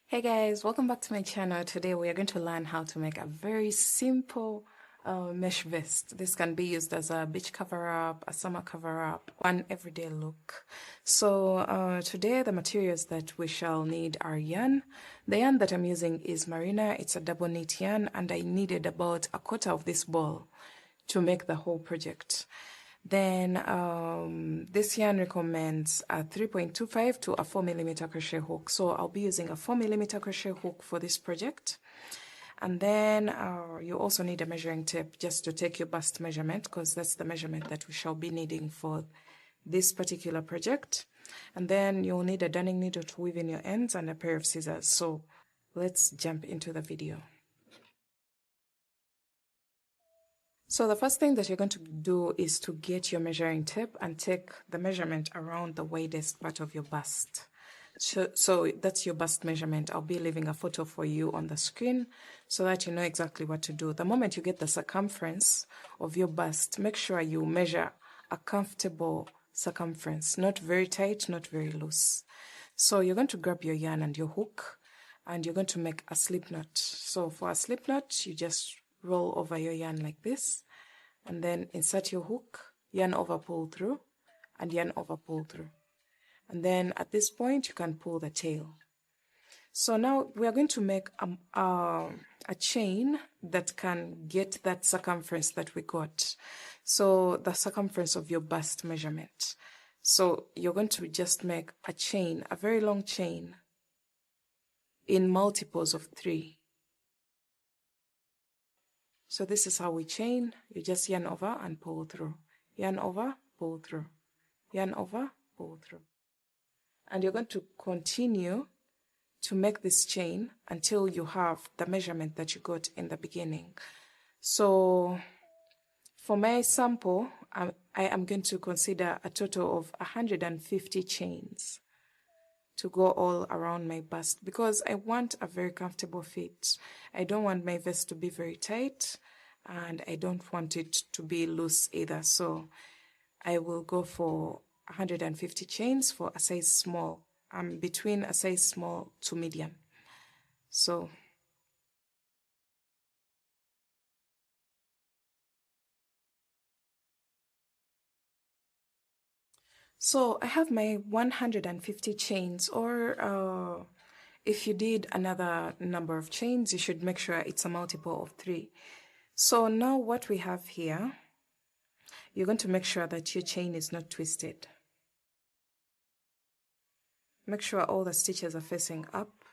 Hey guys, welcome back to my channel. Today we are going to learn how to make a very simple mesh vest. This can be used as a beach cover-up, a summer cover-up, one everyday look. So today the materials that we shall need are yarn. The yarn that I'm using is merino. It's a double knit yarn and I needed about a quarter of this ball to make the whole project. Then this yarn recommends a 3.25 to a 4mm crochet hook. So I'll be using a 4mm crochet hook for this project. And then you also need a measuring tape just to take your bust measurement, because that's the measurement that we shall be needing for this particular project. And then you'll need a darning needle to weave in your ends and a pair of scissors. So let's jump into the video. So the first thing that you're going to do is to get your measuring tape and take the measurement around the widest part of your bust. So that's your bust measurement. I'll be leaving a photo for you on the screen so that you know exactly what to do. The moment you get the circumference of your bust, make sure you measure a comfortable circumference, not very tight, not very loose. So you're going to grab your yarn and your hook and you're going to make a slip knot. So for a slip knot, you just roll over your yarn like this and then insert your hook, yarn over, pull through, and yarn over, pull through. And then at this point you can pull the tail. So now we are going to make a chain that can get that circumference that we got. So the circumference of your bust measurement. So you're going to just make a chain, a very long chain in multiples of 3. So this is how we chain. You just yarn over and pull through. Yarn over, pull through. Yarn over, pull through. And you're going to continue to make this chain until you have the measurement that you got in the beginning. So for my sample, I am going to consider a total of 150 chains to go all around my bust because I want a very comfortable fit. I don't want my vest to be very tight and I don't want it to be loose either. So I will go for 150 chains for a size small. I'm between a size small to medium. So I have my 150 chains, or if you did another number of chains, you should make sure it's a multiple of 3. So now what we have here, you're going to make sure that your chain is not twisted. Make sure all the stitches are facing up.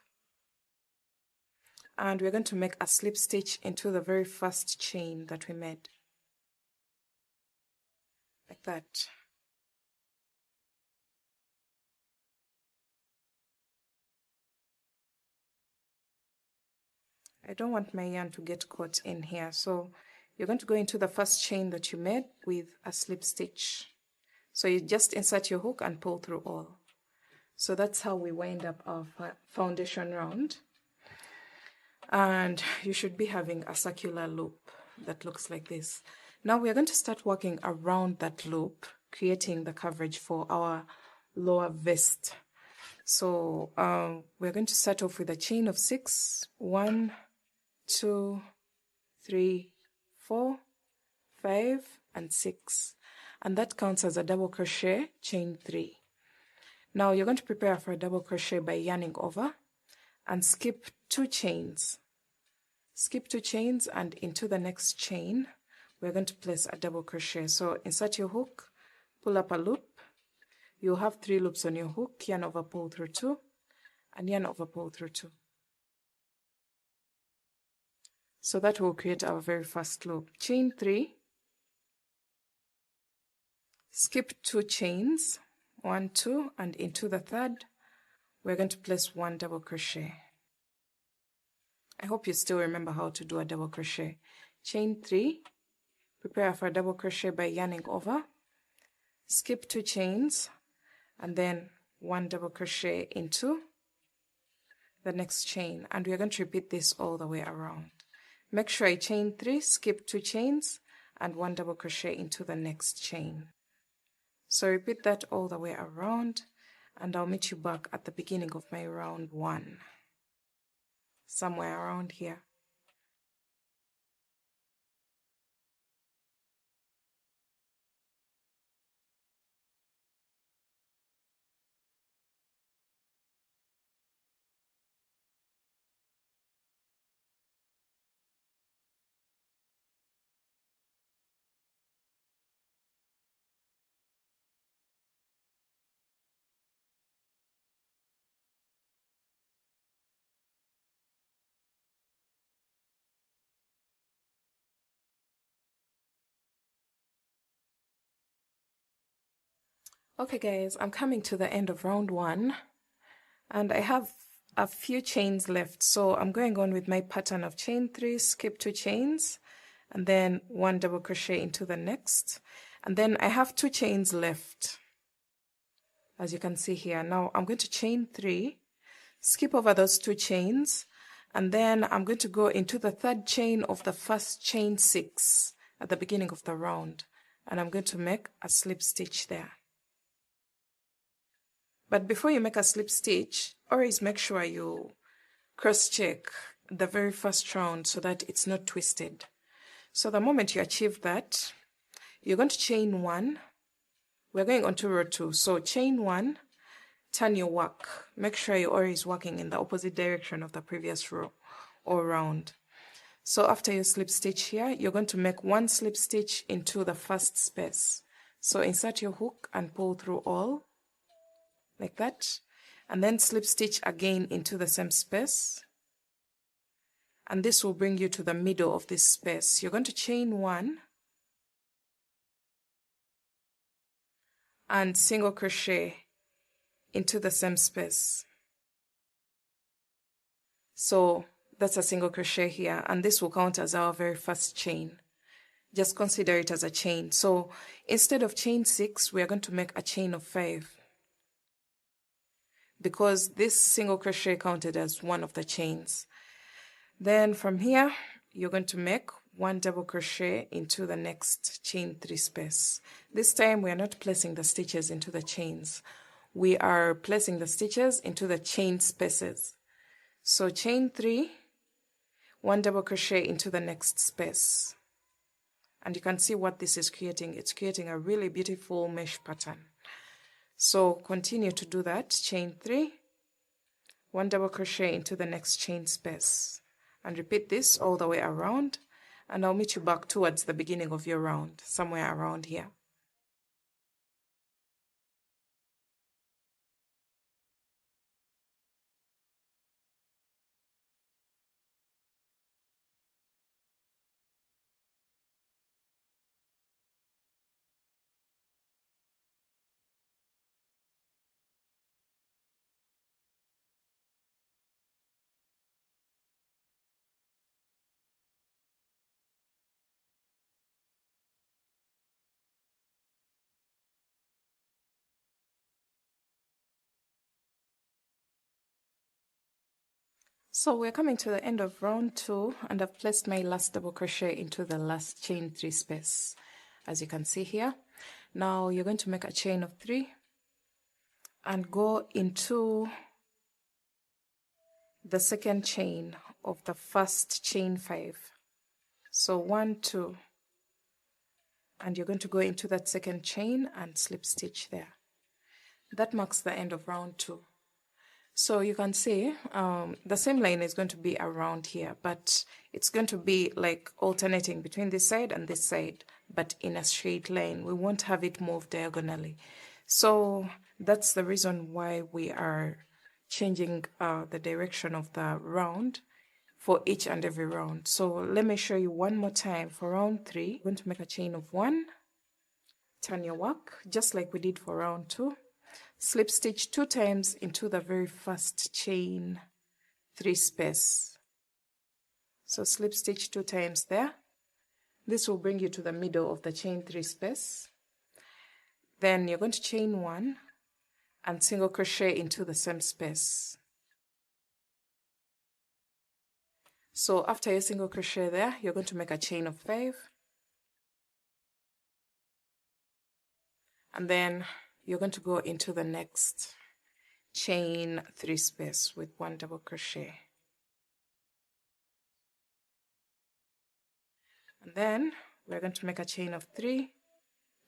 And we're going to make a slip stitch into the very first chain that we made. Like that. I don't want my yarn to get caught in here, so you're going to go into the first chain that you made with a slip stitch. So you just insert your hook and pull through all. So that's how we wind up our foundation round. And you should be having a circular loop that looks like this. Now we are going to start working around that loop, creating the coverage for our lower vest. So we're going to start off with a chain of 6. 1, 2, 3, 4, 5, and 6. And that counts as a double crochet, chain 3. Now you're going to prepare for a double crochet by yarning over and skip 2 chains. Skip 2 chains and into the next chain, we're going to place a double crochet. So insert your hook, pull up a loop. You'll have 3 loops on your hook, yarn over, pull through 2, and yarn over, pull through 2. So that will create our very first loop. Chain 3, skip 2 chains, 1, 2, and into the third, we're going to place 1 double crochet. I hope you still remember how to do a double crochet. Chain 3, prepare for a double crochet by yarning over, skip 2 chains, and then 1 double crochet into the next chain. And we're going to repeat this all the way around. Make sure I chain 3, skip 2 chains, and 1 double crochet into the next chain. So repeat that all the way around, and I'll meet you back at the beginning of my round 1. somewhere around here. Okay guys, I'm coming to the end of round 1 and I have a few chains left, so I'm going on with my pattern of chain 3, skip 2 chains, and then 1 double crochet into the next, and then I have 2 chains left, as you can see here. Now I'm going to chain 3, skip over those 2 chains, and then I'm going to go into the 3rd chain of the first chain 6 at the beginning of the round, and I'm going to make a slip stitch there. But before you make a slip stitch, always make sure you cross check the very first round so that it's not twisted. So the moment you achieve that, you're going to chain 1. We're going on to row 2. So chain 1, turn your work. Make sure you're always working in the opposite direction of the previous row or round. So after your slip stitch here, you're going to make 1 slip stitch into the first space. So insert your hook and pull through all, like that, and then slip stitch again into the same space, and this will bring you to the middle of this space. You're going to chain 1 and single crochet into the same space. So that's a single crochet here, and this will count as our very first chain. Just consider it as a chain. So instead of chain 6, we are going to make a chain of 5. Because this single crochet counted as one of the chains. Then from here, you're going to make 1 double crochet into the next chain 3 space. This time we are not placing the stitches into the chains. We are placing the stitches into the chain spaces. So chain 3, 1 double crochet into the next space. And you can see what this is creating. It's creating a really beautiful mesh pattern. So continue to do that. Chain 3, 1 double crochet into the next chain space, and repeat this all the way around, and I'll meet you back towards the beginning of your round, somewhere around here. So we're coming to the end of round 2, and I've placed my last double crochet into the last chain 3 space, as you can see here. Now you're going to make a chain of 3 and go into the second chain of the first chain 5. So 1, 2, and you're going to go into that second chain and slip stitch there. That marks the end of round 2. So you can see the same line is going to be around here, but it's going to be like alternating between this side and this side, but in a straight line. We won't have it move diagonally. So that's the reason why we are changing the direction of the round for each and every round. So let me show you one more time. For round 3, you're going to make a chain of 1, turn your work, just like we did for round 2. Slip stitch 2 times into the very first chain 3 space. So slip stitch 2 times there. This will bring you to the middle of the chain 3 space. Then you're going to chain 1 and single crochet into the same space. So after your single crochet there, you're going to make a chain of 5. And then you're going to go into the next chain 3 space with 1 double crochet. And then we're going to make a chain of 3,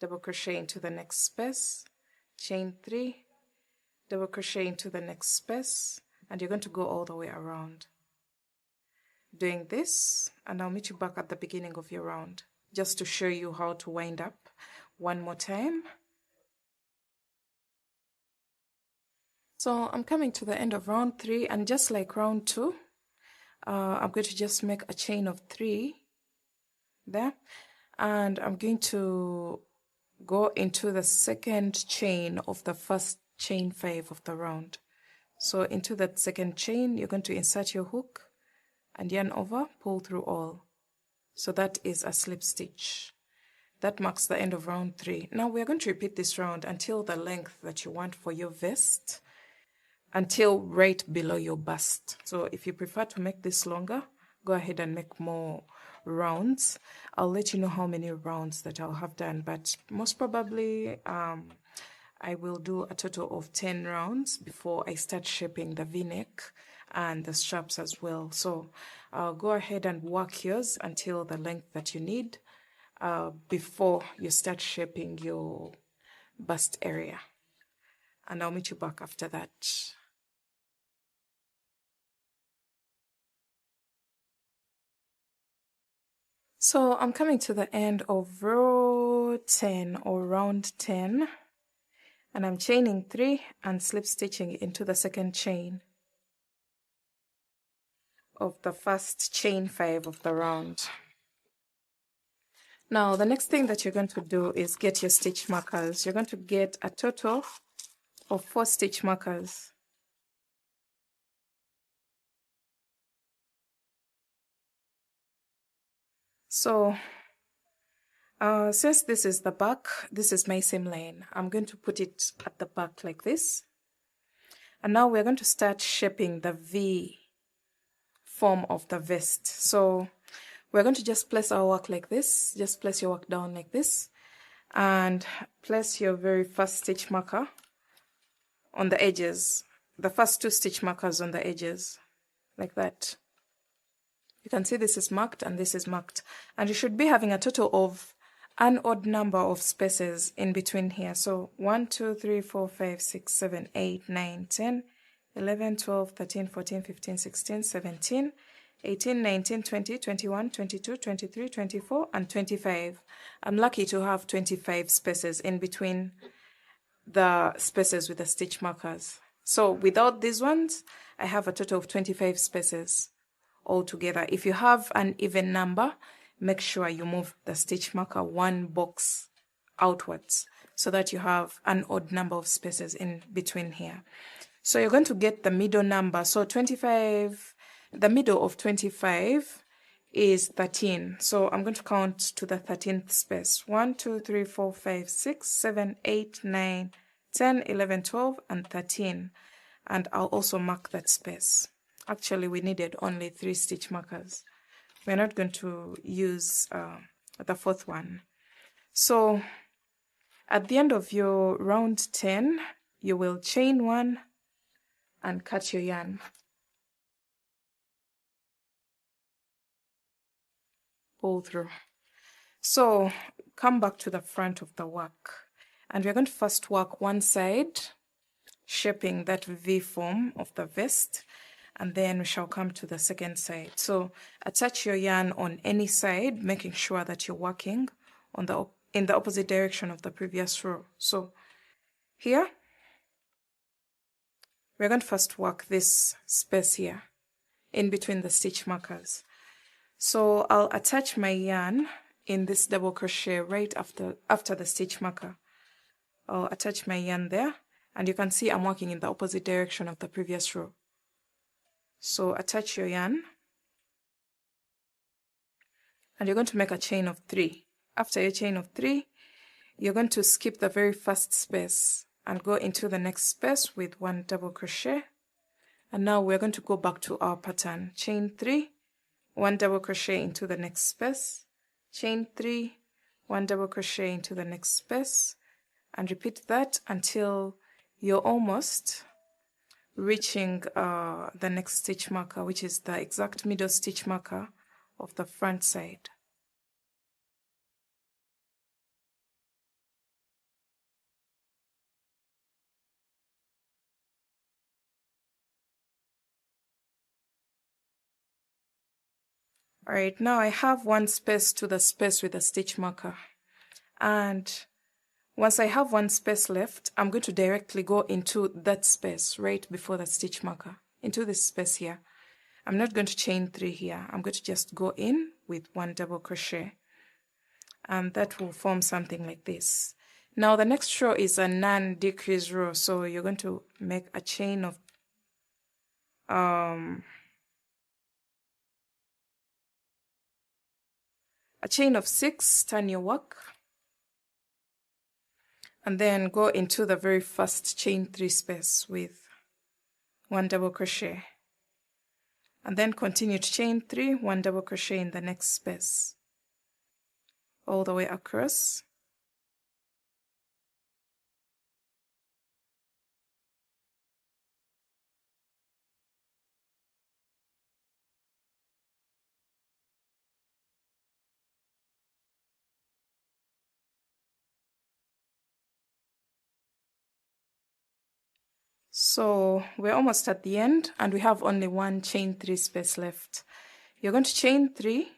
double crochet into the next space, chain 3, double crochet into the next space, and you're going to go all the way around doing this, and I'll meet you back at the beginning of your round just to show you how to wind up one more time. So I'm coming to the end of round 3, and just like round 2, I'm going to just make a chain of 3 there, and I'm going to go into the second chain of the first chain 5 of the round. So into that second chain, you're going to insert your hook and yarn over, pull through all. So that is a slip stitch. That marks the end of round 3. Now we're going to repeat this round until the length that you want for your vest, until right below your bust. So if you prefer to make this longer, go ahead and make more rounds. I'll let you know how many rounds that I'll have done, but most probably I will do a total of 10 rounds before I start shaping the v-neck and the straps as well. So go ahead and work yours until the length that you need before you start shaping your bust area, and I'll meet you back after that. So I'm coming to the end of row 10 or round 10, and I'm chaining 3 and slip stitching into the second chain of the first chain 5 of the round. Now the next thing that you're going to do is get your stitch markers. You're going to get a total of 4 stitch markers. So since this is the back, this is my seam line, I'm going to put it at the back like this. And now we're going to start shaping the V form of the vest. So we're going to just place our work like this. Just place your work down like this, and place your very first stitch marker on the edges, the first 2 stitch markers on the edges, like that. You can see this is marked and this is marked, and you should be having a total of an odd number of spaces in between here. So 1, 2, 3, 4, 5, 6, 7, 8, 9, 10, 11, 12, 13, 14, 15, 16, 17, 18, 19, 20, 21, 22, 23, 24, and 25. I'm lucky to have 25 spaces in between the spaces with the stitch markers. So without these ones, I have a total of 25 spaces altogether. If you have an even number, make sure you move the stitch marker 1 box outwards so that you have an odd number of spaces in between here. So you're going to get the middle number. So 25, the middle of 25 is 13. So I'm going to count to the 13th space. 1, 2, 3, 4, 5, 6, 7, 8, 9, 10, 11, 12, and 13. And I'll also mark that space. Actually, we needed only 3 stitch markers. We're not going to use the 4th one. So at the end of your round 10, you will chain 1 and cut your yarn. Pull through. So come back to the front of the work, and we're going to first work one side, shaping that V form of the vest, and then we shall come to the second side. So attach your yarn on any side, making sure that you're working on in the opposite direction of the previous row. So here, we're going to first work this space here, in between the stitch markers. So I'll attach my yarn in this double crochet right after the stitch marker. I'll attach my yarn there, and you can see I'm working in the opposite direction of the previous row. So attach your yarn, and you're going to make a chain of 3. After your chain of 3, you're going to skip the very first space and go into the next space with 1 double crochet. And now we're going to go back to our pattern. Chain 3, 1 double crochet into the next space, chain 3, 1 double crochet into the next space, and repeat that until you're almost reaching the next stitch marker, which is the exact middle stitch marker of the front side. Alright, now I have one space to the space with a stitch marker, and once I have one space left, I'm going to directly go into that space right before the stitch marker, into this space here. I'm not going to chain 3 here. I'm going to just go in with 1 double crochet, and that will form something like this. Now the next row is a non-decrease row, so you're going to make a chain of a chain of 6, turn your work, and then go into the very first chain 3 space with 1 double crochet, and then continue to chain 3, 1 double crochet in the next space all the way across. So we're almost at the end, and we have only 1 chain 3 space left. You're going to chain 3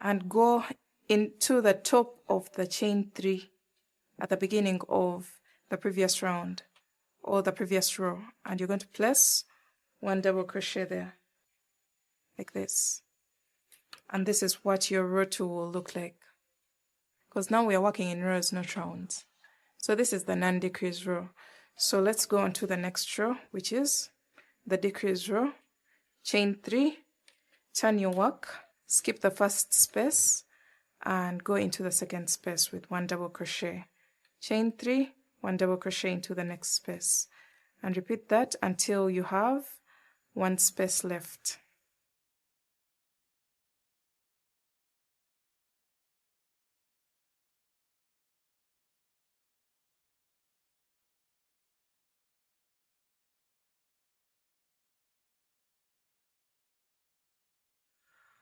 and go into the top of the chain 3 at the beginning of the previous round or the previous row, and you're going to place 1 double crochet there like this, and this is what your row 2 will look like, because now we are working in rows, not rounds. So this is the non-decrease row. So let's go on to the next row, which is the decrease row. Chain 3, turn your work, skip the first space, and go into the second space with 1 double crochet. Chain 3, 1 double crochet into the next space, and repeat that until you have 1 space left.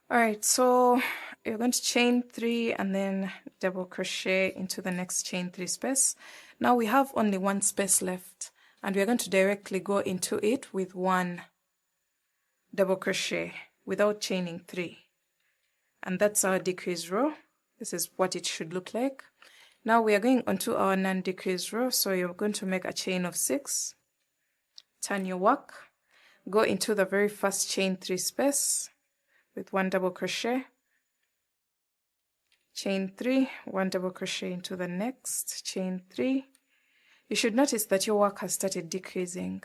Alright, so you're going to chain 3 and then double crochet into the next chain 3 space. Now we have only 1 space left, and we're going to directly go into it with 1 double crochet without chaining 3. And that's our decrease row. This is what it should look like. Now we are going onto our non-decrease row, so you're going to make a chain of 6, turn your work, go into the very first chain 3 space with 1 double crochet, chain 3, 1 double crochet into the next, chain 3. You should notice that your work has started decreasing,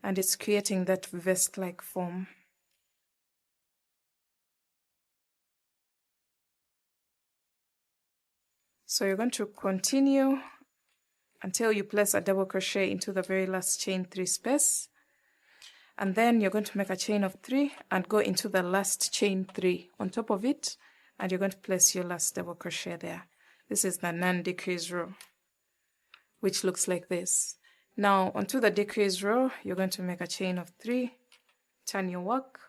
and it's creating that vest-like form. So you're going to continue until you place a double crochet into the very last chain 3 space, and then you're going to make a chain of 3 and go into the last chain 3 on top of it, and you're going to place your last double crochet there. This is the non-decrease row, which looks like this. Now onto the decrease row, you're going to make a chain of 3, turn your work,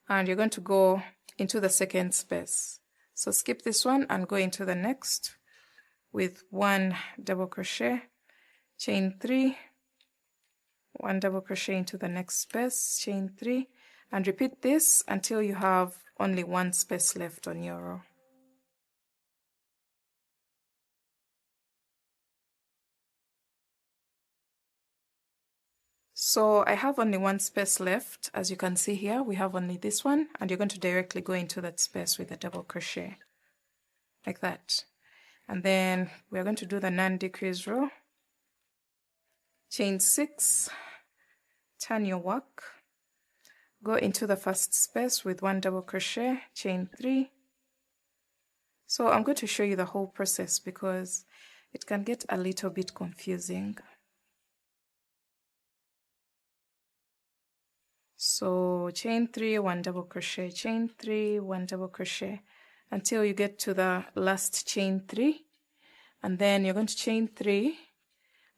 and you're going to go into the second space. So skip this one and go into the next with 1 double crochet, chain 3, 1 double crochet into the next space, chain 3, and repeat this until you have only 1 space left on your row. So I have only 1 space left. As you can see here, we have only this one, and you're going to directly go into that space with a double crochet like that. And then we're going to do the non-decrease row. Chain 6, turn your work, go into the first space with 1 double crochet, chain 3. So I'm going to show you the whole process because it can get a little bit confusing. So chain 3, 1 double crochet, chain 3, 1 double crochet until you get to the last chain 3, and then you're going to chain 3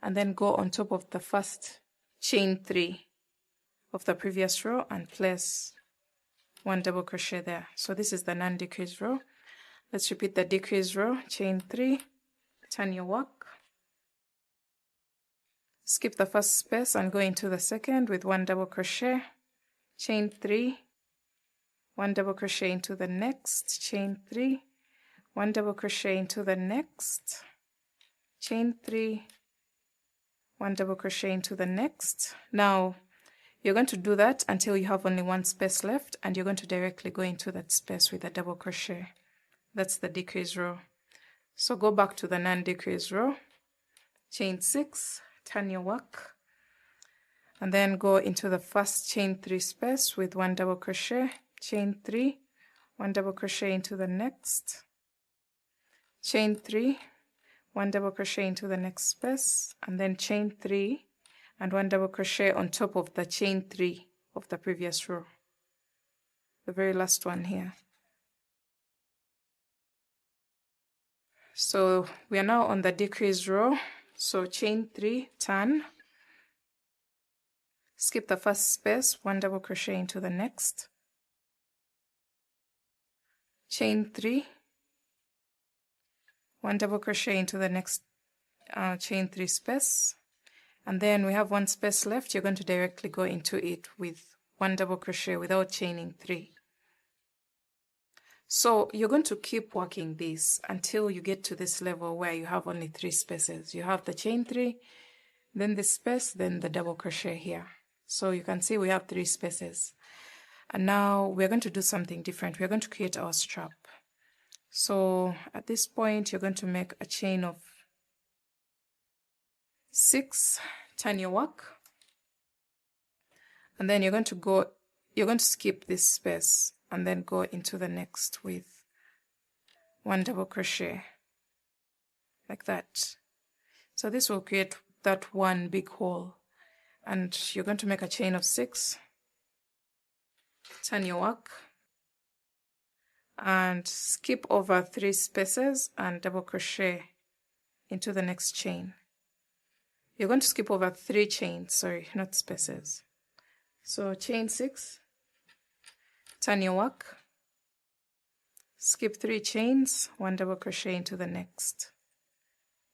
and then go on top of the first chain 3 of the previous row and place 1 double crochet there. So this is the non-decrease row. Let's repeat the decrease row. Chain 3, turn your work, skip the first space and go into the second with 1 double crochet, chain 3, 1 double crochet into the next, chain 3, 1 double crochet into the next, chain 3, 1 double crochet into the next. Now you're going to do that until you have only one space left, and you're going to directly go into that space with a double crochet. That's the decrease row. So go back to the non-decrease row, chain 6, turn your work, and then go into the first chain 3 space with 1 double crochet, chain 3, 1 double crochet into the next, chain 3, 1 double crochet into the next space, and then chain 3 and 1 double crochet on top of the chain 3 of the previous row, the very last one here. So we are now on the decrease row. So chain 3, turn, skip the first space, 1 double crochet into the next, chain 3, 1 double crochet into the next chain 3 space, and then we have one space left. You're going to directly go into it with 1 double crochet without chaining 3. So you're going to keep working this until you get to this level where you have only 3 spaces. You have the chain 3, then the space, then the double crochet here. So you can see we have 3 spaces. And now we're going to do something different. We're going to create our strap. So at this point, you're going to make a chain of 6, turn your work, and then you're going to skip this space and then go into the next with 1 double crochet like that. So this will create that one big hole, and you're going to make a chain of 6, turn your work, and skip over 3 spaces and double crochet into the next chain. You're going to skip over 3 chains, sorry, not spaces. So chain 6, turn your work, skip 3 chains, 1 double crochet into the next,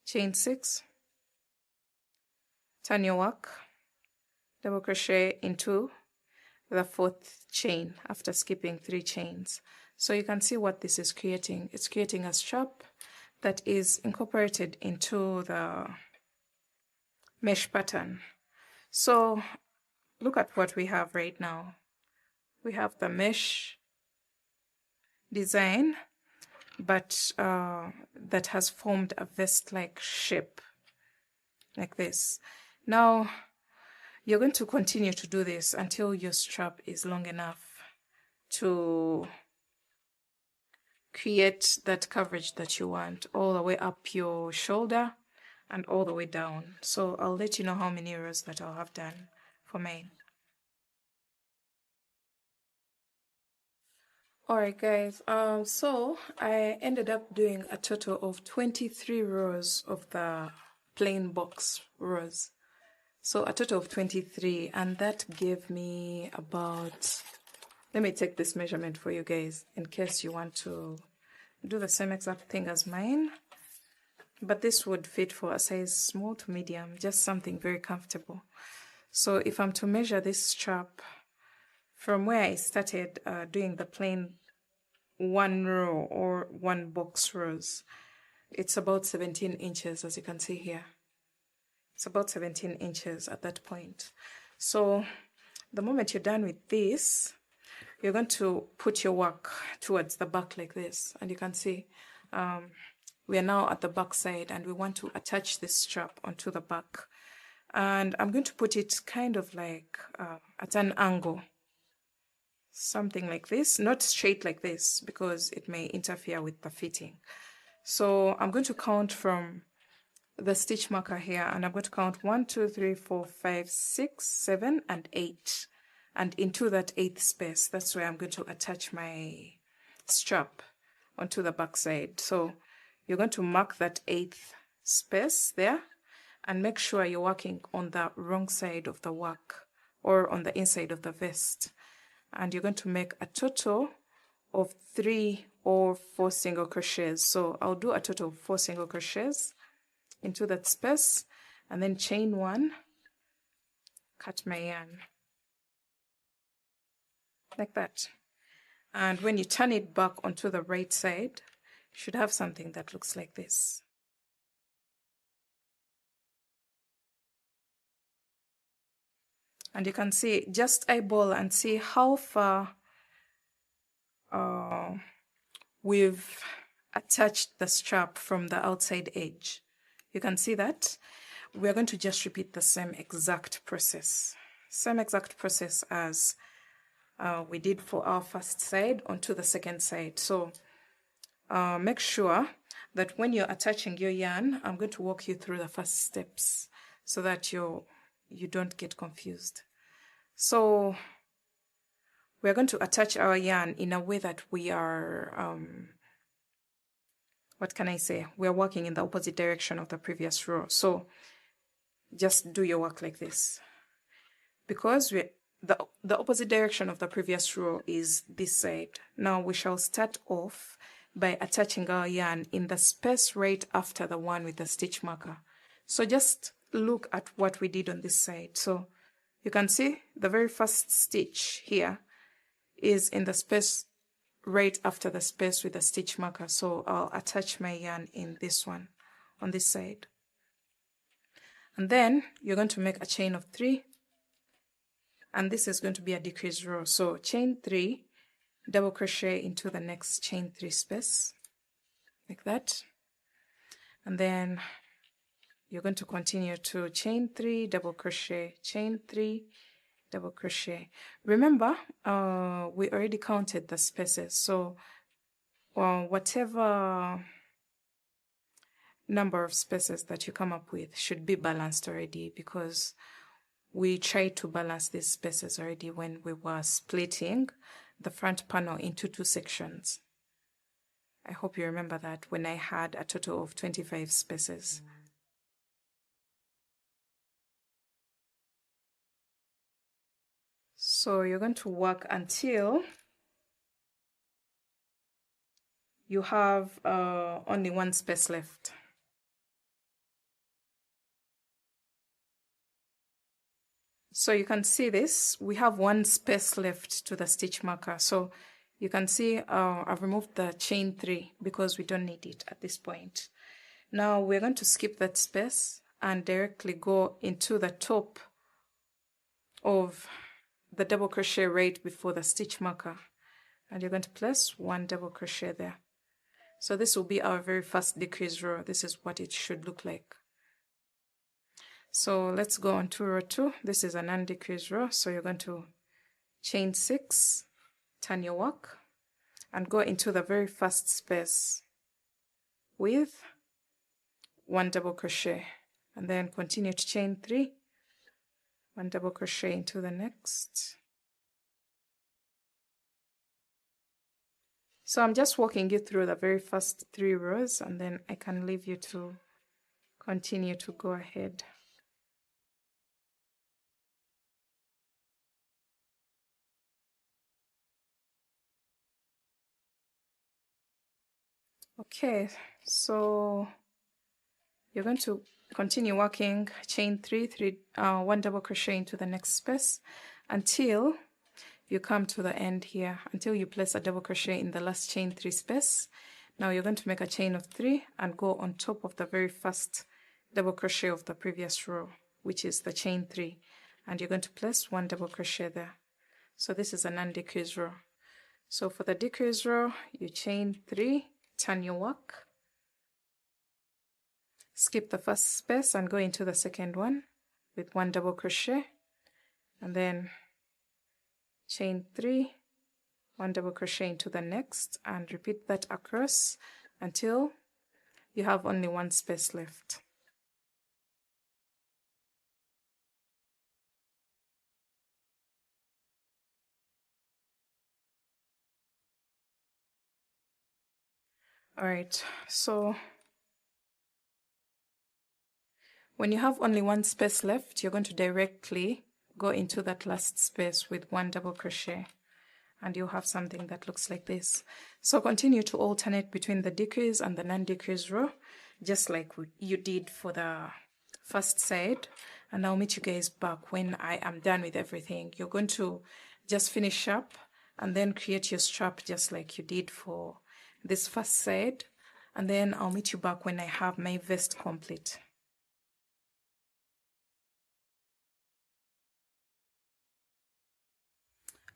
chain 6, turn your work, double crochet into the 4th chain after skipping 3 chains. So you can see what this is creating. It's creating a strap that is incorporated into the mesh pattern. So look at what we have right now. We have the mesh design, but that has formed a vest-like shape like this. Now you're going to continue to do this until your strap is long enough to create that coverage that you want, all the way up your shoulder and all the way down. So I'll let you know how many rows that I'll have done for mine. Alright guys, so I ended up doing a total of 23 rows of the plain box rows. So a total of 23, and that gave me about, let me take this measurement for you guys in case you want to do the same exact thing as mine. But this would fit for a size small to medium, just something very comfortable. So if I'm to measure this strap from where I started doing the plain 1 row or 1 box rows, it's about 17 inches, as you can see here. It's about 17 inches at that point. So the moment you're done with this, you're going to put your work towards the back like this, and you can see we are now at the back side, and we want to attach this strap onto the back. And I'm going to put it kind of like at an angle, something like this, not straight like this because it may interfere with the fitting. So I'm going to count from the stitch marker here, and I'm going to count 1, 2, 3, 4, 5, 6, 7, and 8. And into that 8th space, that's where I'm going to attach my strap onto the back side. So you're going to mark that 8th space there, and make sure you're working on the wrong side of the work or on the inside of the vest. And you're going to make a total of 3 or 4 single crochets. So I'll do a total of 4 single crochets into that space, and then chain 1, cut my yarn like that. And when you turn it back onto the right side, you should have something that looks like this. And you can see, just eyeball and see how far we've attached the strap from the outside edge. You can see that. We're going to just repeat the same exact process. Same exact process as we did for our first side onto the second side. So make sure that when you're attaching your yarn, I'm going to walk you through the first steps so that you don't get confused. So we're going to attach our yarn in a way that we are, what can I say? We're working in the opposite direction of the previous row. So just do your work like this. Because the opposite direction of the previous row is this side. Now we shall start off by attaching our yarn in the space right after the one with the stitch marker. So just look at what we did on this side. So you can see the very first stitch here is in the space right after the space with the stitch marker. So I'll attach my yarn in this one on this side. And then you're going to make a chain of 3. And this is going to be a decrease row. So chain 3, double crochet into the next chain 3 space, like that. And then you're going to continue to chain 3, double crochet, chain 3, double crochet. Remember, we already counted the spaces. So whatever number of spaces that you come up with should be balanced already, because we tried to balance these spaces already when we were splitting the front panel into 2 sections. I hope you remember that, when I had a total of 25 spaces. So you're going to work until you have only 1 space left. So you can see this, we have 1 space left to the stitch marker. So you can see I've removed the chain 3 because we don't need it at this point. Now we're going to skip that space and directly go into the top of the double crochet right before the stitch marker. And you're going to place 1 double crochet there. So this will be our very first decrease row. This is what it should look like. So let's go on to row 2. This is an undecreased row. So you're going to chain 6, turn your work, and go into the very first space with 1 double crochet. And then continue to chain 3, 1 double crochet into the next. So I'm just walking you through the very first 3 rows, and then I can leave you to continue to go ahead. Okay, so you're going to continue working chain 3, 1 double crochet into the next space until you come to the end here, until you place a double crochet in the last chain 3 space. Now you're going to make a chain of 3 and go on top of the very first double crochet of the previous row, which is the chain 3, and you're going to place 1 double crochet there. So this is an undecreased row. So for the decreased row, you chain 3, turn your work, skip the first space and go into the second one with 1 double crochet, and then chain 3, 1 double crochet into the next, and repeat that across until you have only 1 space left. Alright, so when you have only 1 space left, you're going to directly go into that last space with 1 double crochet, and you'll have something that looks like this. So continue to alternate between the decrease and the non-decrease row, just like you did for the first side. And I'll meet you guys back when I am done with everything. You're going to just finish up and then create your strap just like you did for this first side, and then I'll meet you back when I have my vest complete.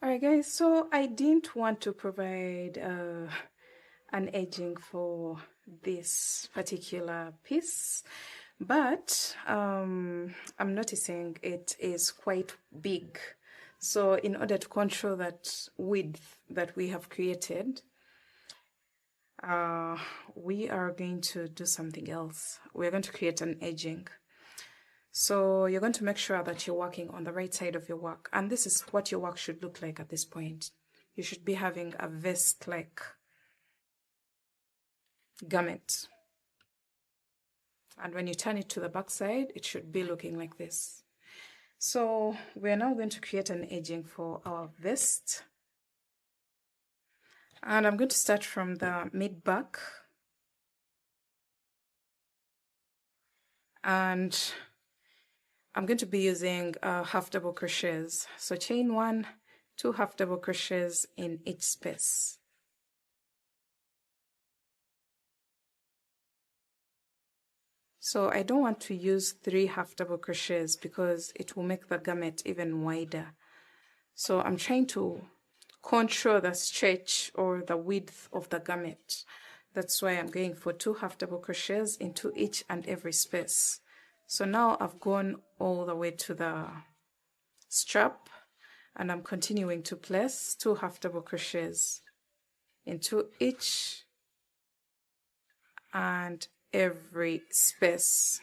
Alright guys, so I didn't want to provide an edging for this particular piece, but I'm noticing it is quite big. So in order to control that width that we have created, we are going to do something else. We're going to create an edging. So you're going to make sure that you're working on the right side of your work. And this is what your work should look like at this point. You should be having a vest-like garment. And when you turn it to the back side, it should be looking like this. So we're now going to create an edging for our vest. And I'm going to start from the mid-back. And I'm going to be using half double crochets. So chain 1, 2 half double crochets in each space. So I don't want to use 3 half double crochets because it will make the garment even wider. So I'm trying to control the stretch or the width of the garment. That's why I'm going for 2 half double crochets into each and every space. So now I've gone all the way to the strap, and I'm continuing to place 2 half double crochets into each and every space.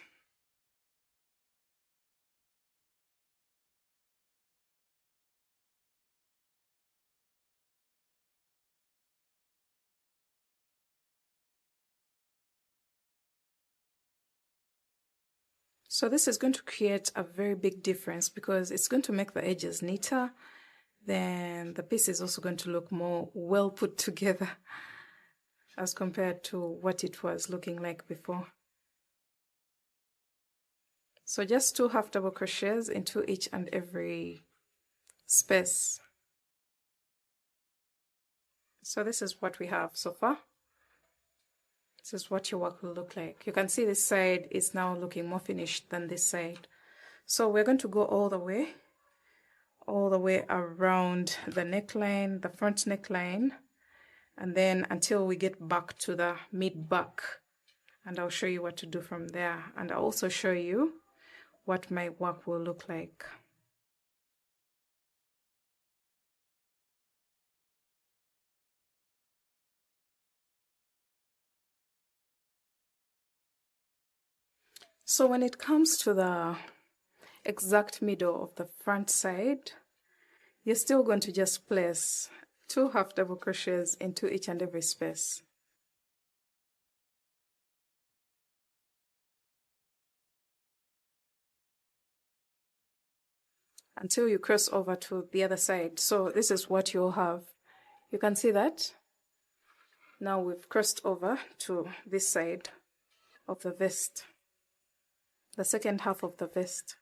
So this is going to create a very big difference because it's going to make the edges neater. Then the piece is also going to look more well put together as compared to what it was looking like before. So just 2 half double crochets into each and every space. So this is what we have so far. This is what your work will look like. You can see this side is now looking more finished than this side. So we're going to go all the way around the neckline, the front neckline, and then until we get back to the mid-back. And I'll show you what to do from there. And I'll also show you what my work will look like. So when it comes to the exact middle of the front side, you're still going to just place 2 half double crochets into each and every space. Until you cross over to the other side. So this is what you'll have. You can see that. Now we've crossed over to this side of the vest, the second half of the vest.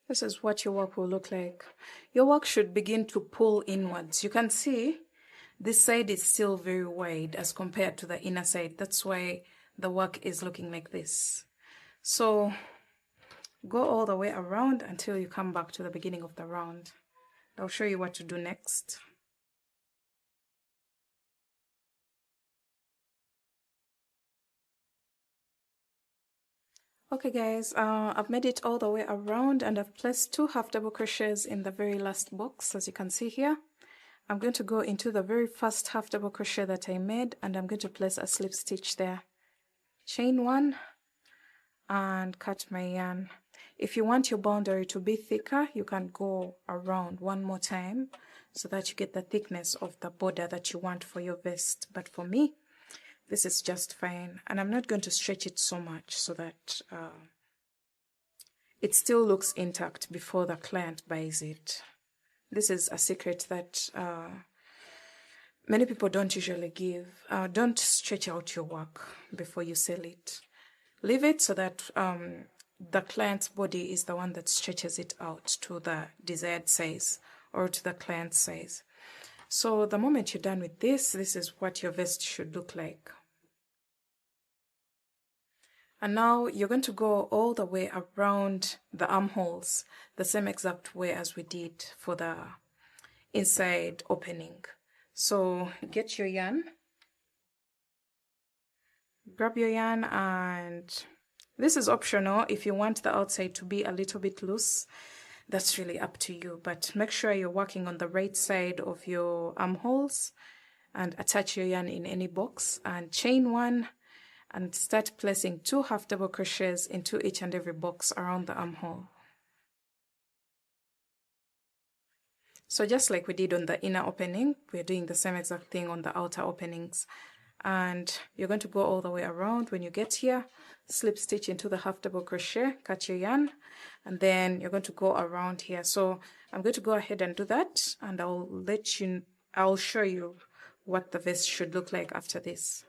This is what your work will look like. Your work should begin to pull inwards. You can see this side is still very wide as compared to the inner side. That's why the work is looking like this. So go all the way around until you come back to the beginning of the round. I'll show you what to do next. Okay guys, I've made it all the way around and I've placed 2 half double crochets in the very last box, as you can see here. I'm going to go into the very first half double crochet that I made and I'm going to place a slip stitch there. Chain 1 and cut my yarn. If you want your boundary to be thicker, you can go around one more time so that you get the thickness of the border that you want for your vest. But for me, this is just fine, and I'm not going to stretch it so much so that it still looks intact before the client buys it. This is a secret that many people don't usually give. Don't stretch out your work before you sell it. Leave it so that the client's body is the one that stretches it out to the desired size or to the client's size. So the moment you're done with this, this is what your vest should look like. And now you're going to go all the way around the armholes, the same exact way as we did for the inside opening. So get your yarn, grab your yarn, and this is optional. If you want the outside to be a little bit loose, that's really up to you, but make sure you're working on the right side of your armholes and attach your yarn in any box and chain one and start placing 2 half double crochets into each and every box around the armhole. So just like we did on the inner opening, we're doing the same exact thing on the outer openings. And you're going to go all the way around. When you get here, slip stitch into the half double crochet, cut your yarn, and then you're going to go around here. So I'm going to go ahead and do that, and I'll show you what the vest should look like after this.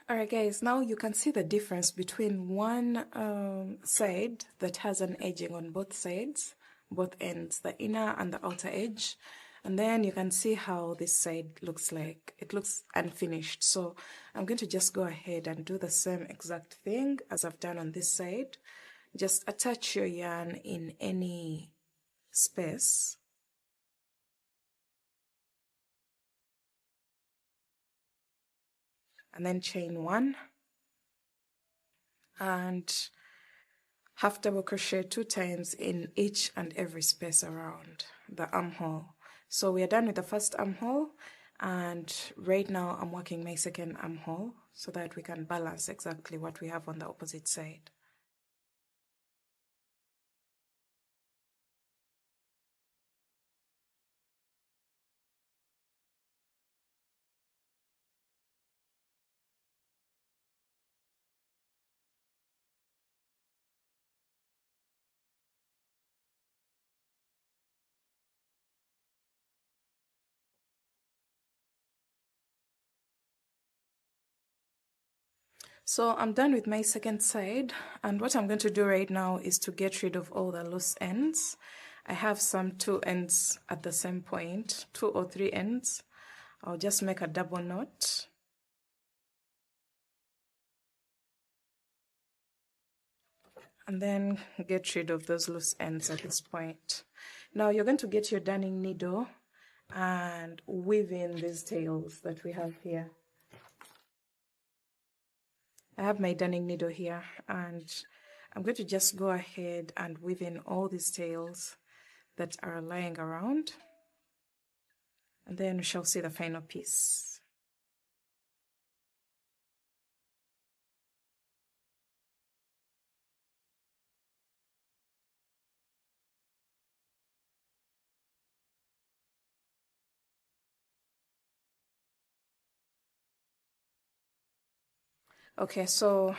Alright guys, now you can see the difference between one side that has an edging on both sides, both ends, the inner and the outer edge. And then you can see how this side looks like. It looks unfinished. So I'm going to just go ahead and do the same exact thing as I've done on this side. Just attach your yarn in any space. And then chain one. And half double crochet 2 times in each and every space around the armhole. So we are done with the first armhole, and right now I'm working my second armhole so that we can balance exactly what we have on the opposite side. So I'm done with my second side, and what I'm going to do right now is to get rid of all the loose ends. I have some 2 ends at the same point, 2 or 3 ends. I'll just make a double knot. And then get rid of those loose ends at this point. Now you're going to get your darning needle and weave in these tails that we have here. I have my darning needle here, and I'm going to just go ahead and weave in all these tails that are lying around, and then we shall see the final piece. Okay, so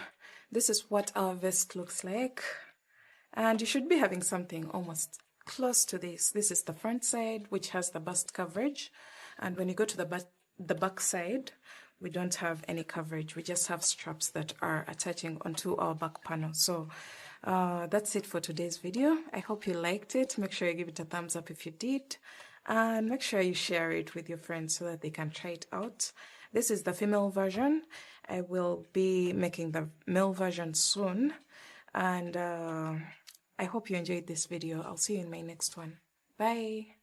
this is what our vest looks like, and you should be having something almost close to this. This is the front side, which has the bust coverage, and when you go to the back side, we don't have any coverage. We just have straps that are attaching onto our back panel. So that's it for today's video. I hope you liked it. Make sure you give it a thumbs up if you did, and make sure you share it with your friends so that they can try it out. This is the female version. I will be making the male version soon, and I hope you enjoyed this video. I'll see you in my next one. Bye.